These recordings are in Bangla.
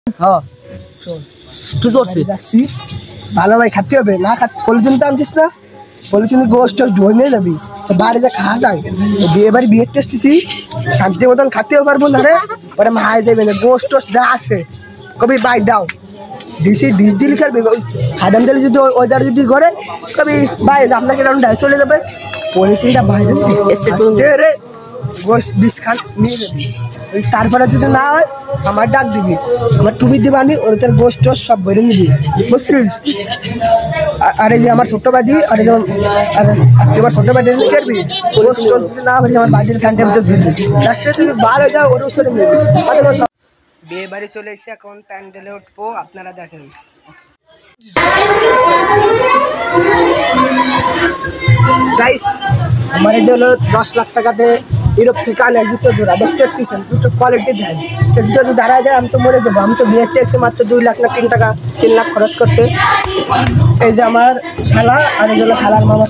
হ্যাঁ তুই করছিস যাচ্ছি ভালো ভাই খাতে হবে না পলিথিন তো আনছিস না পলিথিন গোষ্ঠ ধুয়ে নিয়ে যাবি তো বাড়ি যা খাওয়া যায় বিয়ে বাড়ি বিয়ে টেস্টেছি শান্তি মতন খাতেও পারবো না রে ওরা মায় দেবে না গোষ্ঠ যা আছে কবি বাই দাও ডিশ দিল খেলবি সাধারণ দিলে যদি ওইদার যদি করে কবি বাই আপনাকে ডাই চলে যাবে পলিথিনটা বাইরে রে গোষ্ঠ বিষ খান নিয়ে যাবি তারপরে যদি না হয় আমার ডাক দিবি আমার টুপি দিবানি ওর তোর গোষ্ঠ সব বেড়ে নিবি বুঝছিস আর এই যে আমার ছোট্ট বাদি আর যেমন আর আমার ছোট্ট বাদি করবি গোষ্ঠ যদি না হলে আমার বাড়ির ফ্যানটার ভিতর ধরবি লাস্টে তুমি বার হয়ে যাও ওর সরে নিবি বিয়ে বাড়ি চলে এসে এখন প্যান্ডেলে উঠবো আপনারা দেখেন গাইস আমার এটা হলো 10 লাখ টাকাতে ইউরোপ থেকে আনে জুতো জোড়া দেখতে পাচ্ছেন জুতো কোয়ালিটি দেয় জুতো যদি দাঁড়ায় যায় আমি তো মরে যাবো আমি তো বিয়ে টেক্সে মাত্র 2 লাখ না 3 লাখ খরচ করছে এই যে আমার শালা আর এই হলো শালার মামার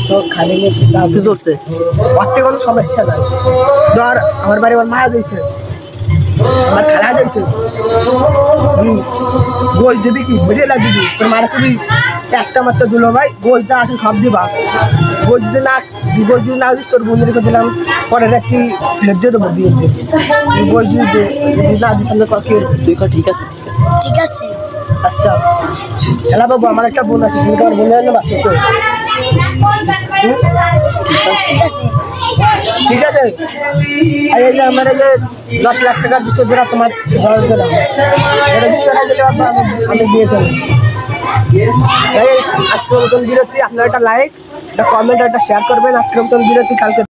তো খালি চলছে করতে কোনো সমস্যা নাই ধর আমার বাড়ি আমার মা দিয়েছে আমার খালা দিয়েছে গোশ দিবি কি বুঝে দিবি তোর মারা কবি একটা মাত্র দুলো ভাই গোশটা আসে সব দিবা গোশ যদি না দিস তোর বন্ধু রেখে দিলাম পরে রাখি ফেরত দিয়ে দেবো বিয়ে গোশ যদি না দিস আমরা কী তুই ঠিক আছে ঠিক আছে আচ্ছা খেলা বাবু আমার একটা বোন আছে তুমি তোমার বোনের জন্য বাসে তো ঠিক আছে আর এই যে আমার এই যে 10 লাখ টাকার জুতো জোড়া তোমার আমি দিয়ে দেবো আজকের মতন বিরতি আপনার একটা লাইক একটা কমেন্ট একটা শেয়ার করবেন আজকের মতন বিরতি কালকে